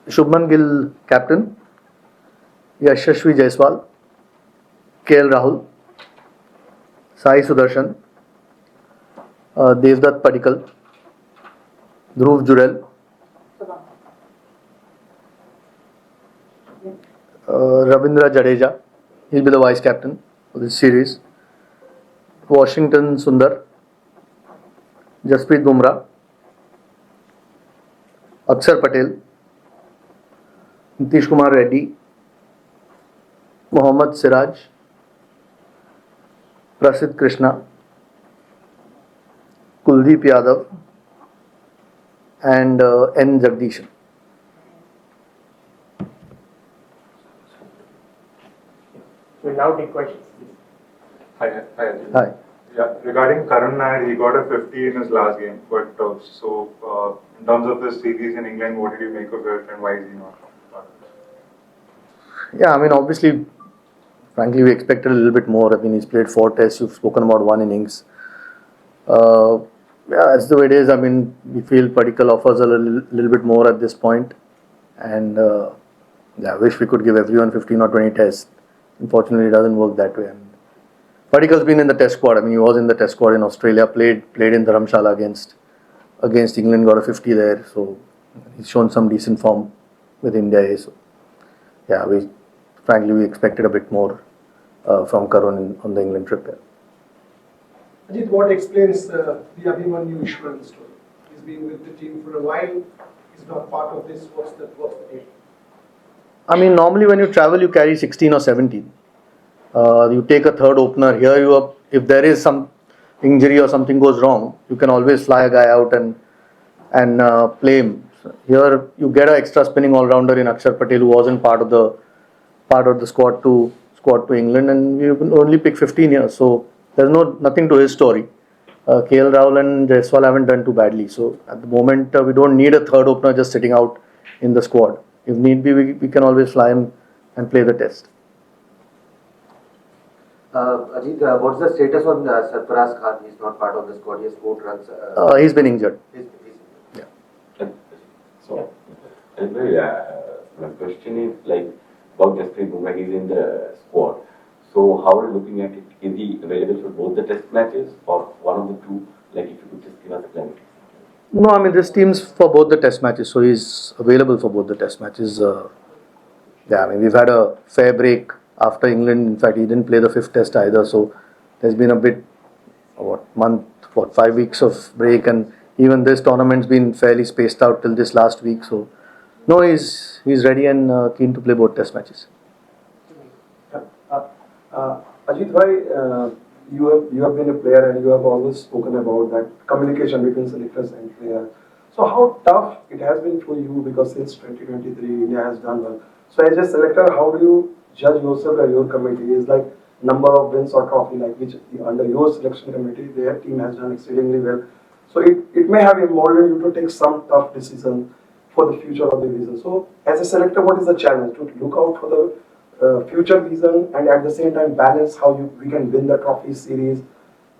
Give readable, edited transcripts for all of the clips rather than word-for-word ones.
Shubman Gill, captain. Yashashvi Jaiswal, KL Rahul, Sai Sudarshan, Devdutt Padikkal, Dhruv Jurel, Ravindra Jadeja. He'll be the vice captain for this series. Washington Sundar, Jasprit Bumrah, Akshar Patel, Nitish Kumar Reddy, Mohammad Siraj, Prasidh Krishna, Kuldeep Yadav, and N. Jagdishan. We'll now take questions. Hi, Ajit. Hi. Yeah, regarding Karun Nair, he got a 50 in his last game. But in terms of the series in England, what did you make of it, and why is he not part of it? Yeah, I mean, obviously, frankly, we expected a little bit more. I mean, he's played 4 tests. You've spoken about 1 innings. Yeah, that's the way it is. I mean, we feel Padikkal offers a little bit more at this point, and yeah, I wish we could give everyone 15 or 20 tests. Unfortunately, it doesn't work that way. And Padikkal's been in the test squad. I mean, he was in the test squad in Australia, played in Dharamshala against England, got a 50 there. So he's shown some decent form with India. So yeah, frankly we expected a bit more from Karun on the England trip here. Ajit, what explains the Abhimanyu Ishwaran story? He's been with the team for a while. He's not part of this. What's the deal? I mean, normally when you travel, you carry 16 or 17. You take a third opener. Here, if there is some injury or something goes wrong, you can always fly a guy out and play him. So here, you get an extra spinning all-rounder in Akshar Patel, who wasn't part of the squad to England, and we only pick 15 here. So there's nothing to his story. KL Rahul and Jaiswal haven't done too badly. So at the moment, we don't need a third opener just sitting out in the squad. If need be, we can always fly him and play the test. Ajit, what's the status on Sarfaraz Khan? He's not part of the squad. He has 4 runs. He's been injured. Yeah. So, my question is about Jasprit Bumrah. He's in the squad. So, how are you looking at it? Is he available for both the test matches or one of the two? If you could just give us a clarity. No, I mean, this team's for both the test matches, so he's available for both the test matches. Yeah, I mean, we've had a fair break after England. In fact, he didn't play the 5th test either, so there's been a bit, 5 weeks of break, and even this tournament's been fairly spaced out till this last week. So, no, he's ready and keen to play both test matches. Ajit, why you have been a player and you have always spoken about that communication between selectors and players. So how tough it has been for you, because since 2023 India has done well. So as a selector, how do you judge yourself or your committee? Is like number of wins or trophy, like which under your selection committee their team has done exceedingly well. So it may have emboldened you to take some tough decision for the future of the division. So as a selector, what is the challenge? To look out for the future vision and at the same time balance how we can win the trophy series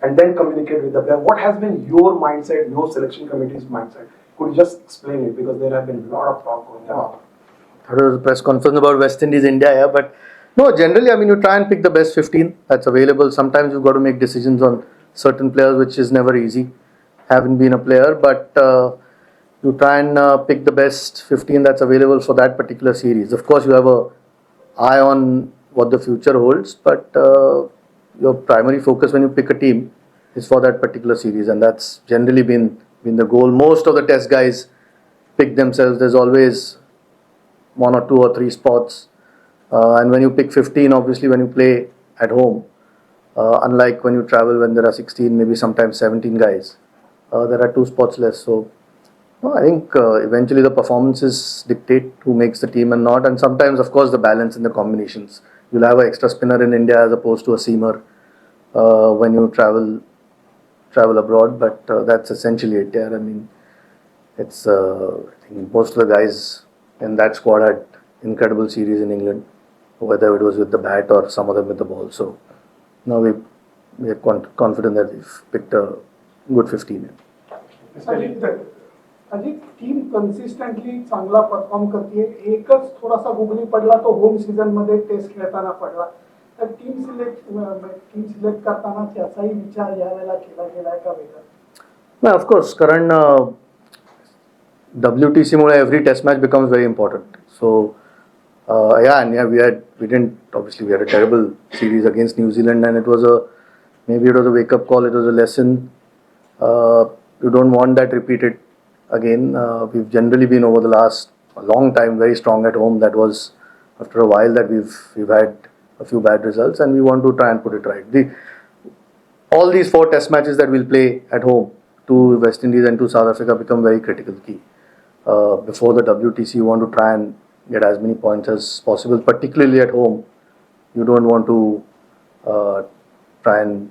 and then communicate with the player. What has been your mindset, your selection committee's mindset? Could you just explain it, because there have been a lot of talk going on. There was a press conference about West Indies, India here, but no, generally, I mean, you try and pick the best 15 that's available. Sometimes you've got to make decisions on certain players, which is never easy, having been a player, but you try and pick the best 15 that's available for that particular series. Of course, you have a eye on what the future holds, but your primary focus when you pick a team is for that particular series, and that's generally been the goal. Most of the test guys pick themselves. There's always 1 or 2 or 3 spots, and when you pick 15, obviously when you play at home, unlike when you travel, when there are 16, maybe sometimes 17 guys, there are 2 spots less. So no, I think eventually the performances dictate who makes the team and not, and sometimes, of course, the balance in the combinations. You'll have an extra spinner in India as opposed to a seamer when you travel abroad, but that's essentially it. Yeah, I mean, it's I think most of the guys in that squad had incredible series in England whether it was with the bat or some of them with the ball. So now we are confident that we've picked a good 15. Ajit team consistently चांगला perform करते. एकच थोडासा googly पडला तो home season मध्ये test खेळताना पडला. तर टीम सिलेक्ट करताना त्याचाही विचार यावेळेला केला गेलाय का वेगळा? No, of course, Karan, WTC Mule every test match becomes very important. So and yeah, we didn't obviously we had a terrible series against New Zealand, and it was a wake up call. It was a lesson. You don't want that repeated again. We've generally been over the last a long time very strong at home. That was after a while that we've had a few bad results, and we want to try and put it right. All these 4 test matches that we'll play at home to West Indies and to South Africa become very critical key. Before the WTC, you want to try and get as many points as possible, particularly at home. You don't want to try and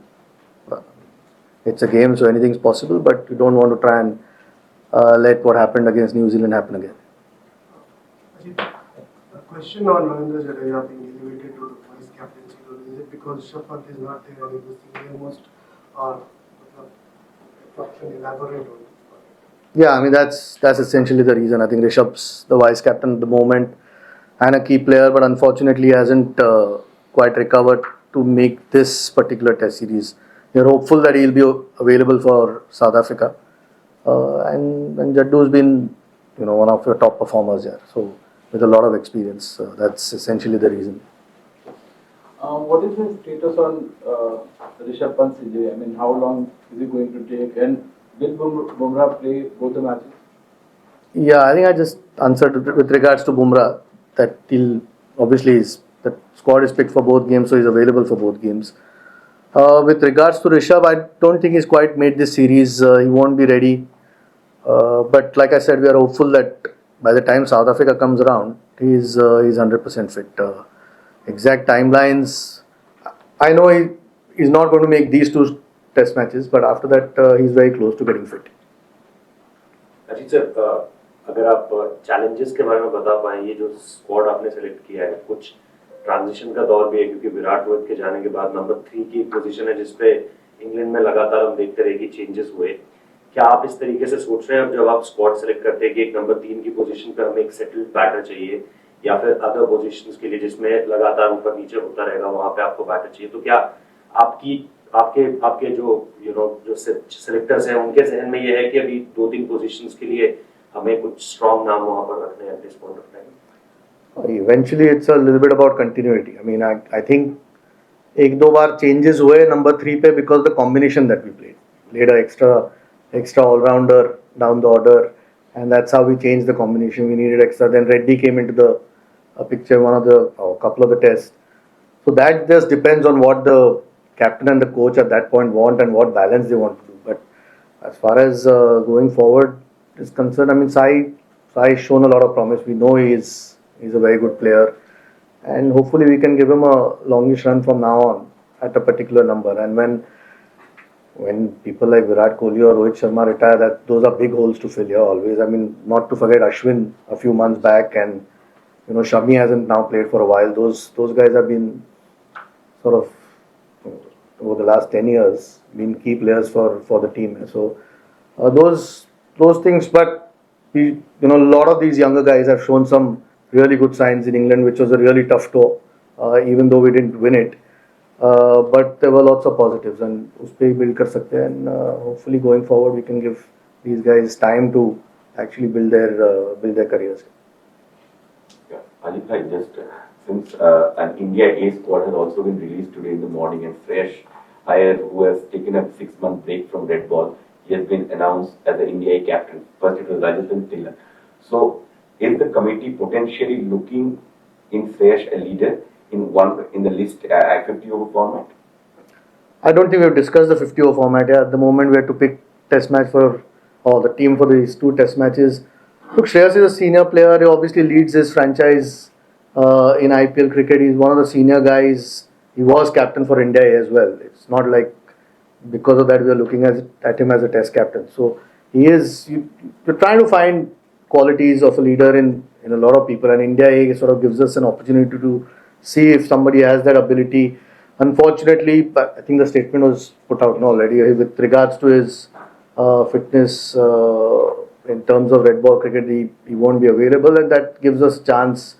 it's a game, so anything's possible, but you don't want to try and let what happened against New Zealand happen again. Ajit, a question on Ravindra Jadeja being elevated to the vice captaincy role. Is it because Rishabh Pant is not there and he was the most can elaborate on it? Yeah, I mean that's essentially the reason. I think Rishabh's the vice captain at the moment and a key player, but unfortunately hasn't quite recovered to make this particular test series. We're hopeful that he'll be available for South Africa, and Jaddu's been one of your top performers here, so with a lot of experience. That's essentially the reason. What is the status on Rishabh Pant's injury? I mean, how long is it going to take? And will Bumrah play both the matches? Yeah, I think I just answered with regards to Bumrah that the squad is picked for both games, so he's available for both games. With regards to Rishabh, I don't think he's quite made this series. He won't be ready. But like I said, we are hopeful that by the time South Africa comes around, he's 100% fit. Exact timelines, I know he's not going to make these 2 test matches, but after that he's very close to getting fit. Ajit sir, अगर आप challenges के बारे में बता पाएं, ये जो squad आपने सेलेक्ट किया है, कुछ ट्रांजिशन का दौर भी है क्योंकि विराट रोहित के जाने के बाद नंबर 3 की पोजीशन है जिसपे इंग्लैंड में लगातार हम देखते रहे कि चेंजेस हुए. क्या आप इस तरीके से सोच रहे हैं अब जब आप स्क्वाड सेलेक्ट करते हैं कि एक नंबर 3 की पोजीशन पर हमें एक सेटल्ड बैटर चाहिए या फिर अदर पोजीशंस के लिए जिसमें लगातार ऊपर नीचे होता रहेगा वहां पे आपको बैटर चाहिए, तो क्या आपके जो सेलेक्टर्स हैं उनके जहन में ये है कि अभी 2-3 पोजीशंस के लिए हमें कुछ स्ट्रॉन्ग नाम वहां पर रखने हैं at this point of time? Eventually, it's a little bit about continuity. I mean, I think एक दो बार changes हुए number 3 पे because the combination that we played a extra all-rounder down the order, and that's how we changed the combination. We needed extra. Then Reddy came into the picture, couple of the tests. So that just depends on what the captain and the coach at that point want and what balance they want to do. But as far as going forward is concerned, I mean, Sai's shown a lot of promise. We know he's a very good player, and hopefully we can give him a longish run from now on at a particular number. And when people like Virat Kohli or Rohit Sharma retire, those are big holes to fill here always. I mean, not to forget Ashwin a few months back, and Shami hasn't now played for a while. Those guys have been sort of over the last 10 years been key players for the team. So those things, but a lot of these younger guys have shown some really good signs in England, which was a really tough tour, even though we didn't win it. But there were lots of positives, and us pe build kar sakte hain, and hopefully going forward we can give these guys time to actually build their careers. Yeah, Ajit, just since an India A squad has also been released today in the morning, and fresh hire who has taken a 6-month break from red ball, he has been announced as the India A captain. First it was Rajasthan Tiller. So is the committee potentially looking in fresh a leader in the list 50-over format? I don't think we've discussed the 50-over format yet. At the moment, we have to pick test match the team for these 2 test matches. Look, Shreyas is a senior player. He obviously leads his franchise in IPL cricket. He's one of the senior guys. He was captain for India as well. It's not like because of that we are looking at him as a test captain. So he is. You're trying to find qualities of a leader in a lot of people, and India A sort of gives us an opportunity to see if somebody has that ability. Unfortunately, but I think the statement was put out already with regards to his fitness in terms of red ball cricket. He won't be available, and that gives us chance.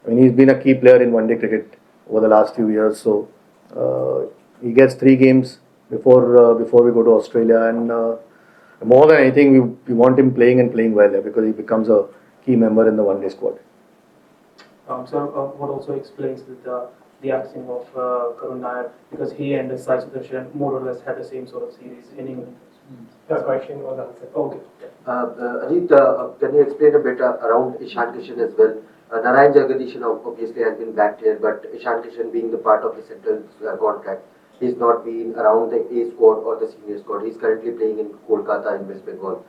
I mean, he's been a key player in one-day cricket over the last few years, so he gets 3 games before we go to Australia, and more than anything, we want him playing and playing well because he becomes a key member in the one-day squad. What also explains the absence of Karun Nair, because he and Sai Sudarshan more or less had the same sort of series in England. That question was answered. Okay. Ajit, can you explain a bit around Ishan Kishan as well? Narayan Jagadish obviously has been backed here, but Ishan Kishan being the part of the central contract, he's not been around the A squad or the senior squad. He's currently playing in Kolkata in West Bengal.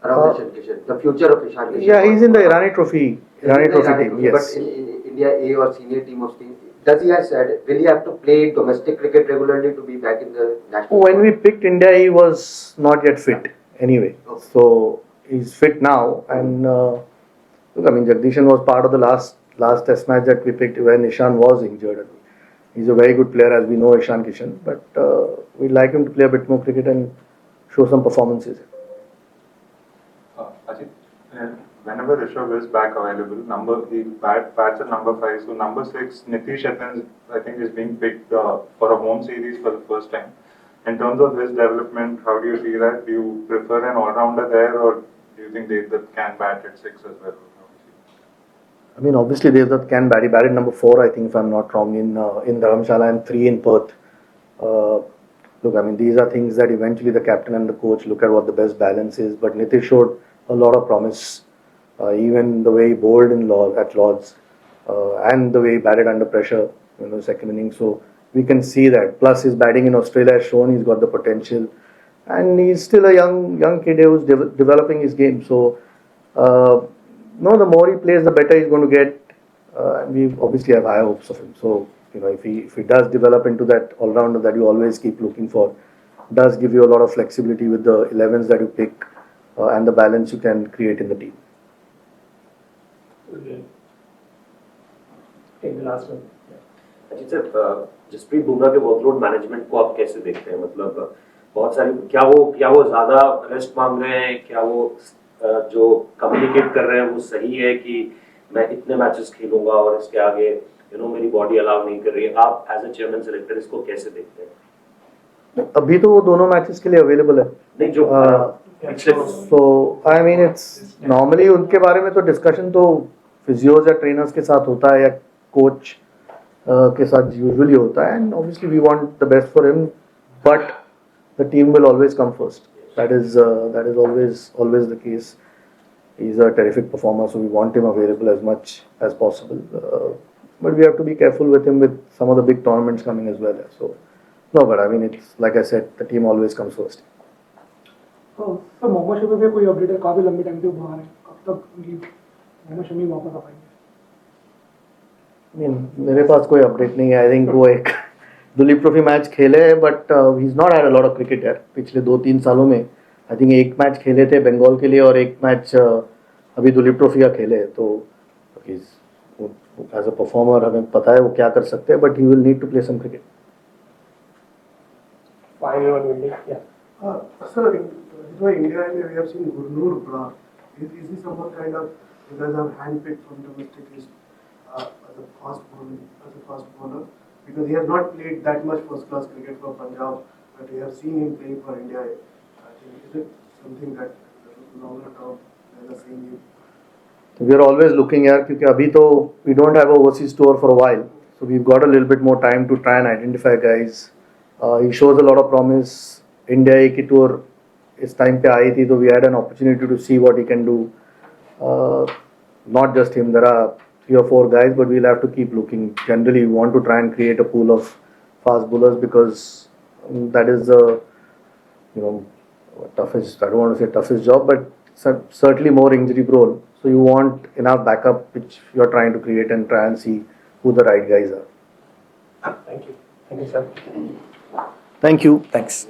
Around Ishan Kishan, the future of Ishan Kishan. Yeah, he's in the Irani Trophy team. Yes. But in India A or senior team of team, does he have said, will he have to play domestic cricket regularly to be back in the national? When we picked India, he was not yet fit anyway. Okay. So he's fit now, and look, I mean, Jagdishan was part of the last Test match that we picked when Ishan was injured. He's a very good player, as we know, Ishan Kishan, but we'd like him to play a bit more cricket and show some performances. Ajit, whenever Rishabh is back available, he bats at number 5. So number 6, Nitish Evans, I think, is being picked for a home series for the first time. In terms of his development, how do you see that? Do you prefer an all-rounder there, or do you think Devdutt can bat at 6 as well? I mean, obviously Devdutt can bat. He batted number 4, I think, if I'm not wrong, in Dharamshala, and 3 in Perth. Look, I mean, these are things that eventually the captain and the coach look at what the best balance is. But Nitish showed a lot of promise, even the way he bowled at Lords, and the way he batted under pressure in the second innings. So we can see that. Plus, his batting in Australia has shown he's got the potential, and he's still a young kid who's developing his game. So, no, the more he plays, the better he's going to get. And we obviously have high hopes of him. So, you know, if he does develop into that all-rounder that you always keep looking for, does give you a lot of flexibility with the 11s that you pick and the balance you can create in the team. Take the last one. Ajit sir, Jasprit Bumrah के workload management को आप कैसे देखते हैं? मतलब बहुत सारी क्या वो ज्यादा रेस्ट मांग रहे हैं, क्या वो जो कम्युनिकेट कर रहे हैं वो सही है कि मैं इतने मैचेस खेलूंगा और इसके आगे मेरी बॉडी अलाउ नहीं कर रही है? आप एज ए चेयरमैन सेलेक्टर इसको कैसे देखते हैं? अभी तो वो दोनों मैचेस के लिए अवेलेबल है. नहीं, जो सो आई मीन इट्स नॉर्मली उनके बारे में तो डिस्कशन तो फिजियोज या ट्रेनर्स के साथ होता है या कोच के साथ यूजुअली होता है, and obviously we want the best for him, but the team will always come first. That is always the case. He's a terrific performer, so we want him available as much as possible. But we have to be careful with him with some of the big tournaments coming as well. So, no, but I mean, it's like I said, the team always comes first. तो sir Mohammed Shami पे कोई update है? काफी लंबे time से बाहर है, कब तक मोहम्मद शमी वापस आ पाएंगे? I mean, मेरे पास कोई अपडेट नहीं है. आई थिंक वो एक दुलीप ट्रॉफी मैच खेले हैं, but he is not had a lot of cricket यार. पिछले 2-3 सालों में आई थिंक एक मैच खेले थे बंगाल के लिए और एक मैच अभी दुलीप ट्रॉफी का खेले. तो एज अ परफॉर्मर हमें पता है वो क्या कर सकते हैं, but he will need to play some cricket. Final one will be, yeah. Sir, in India we have seen Gurnur Brar. Is he someone kind of, you guys have handpicked from domestic list as a fast bowler? Because he has not played that much first class cricket for Punjab, but we have seen him playing for India. I think, is it something that longer term they are seeing him? We are always looking here because अभी तो we don't have a overseas tour for a while, so we've got a little bit more time to try and identify guys. He shows a lot of promise. India की tour इस time पे आई थी, तो we had an opportunity to see what he can do. Not just him, there are 3 or 4 guys, but we'll have to keep looking. Generally, we want to try and create a pool of fast bowlers because that is the toughest. I don't want to say toughest job, but certainly more injury prone. So you want enough backup, which you're trying to create and try and see who the right guys are. Thank you, sir. Thank you. Thanks.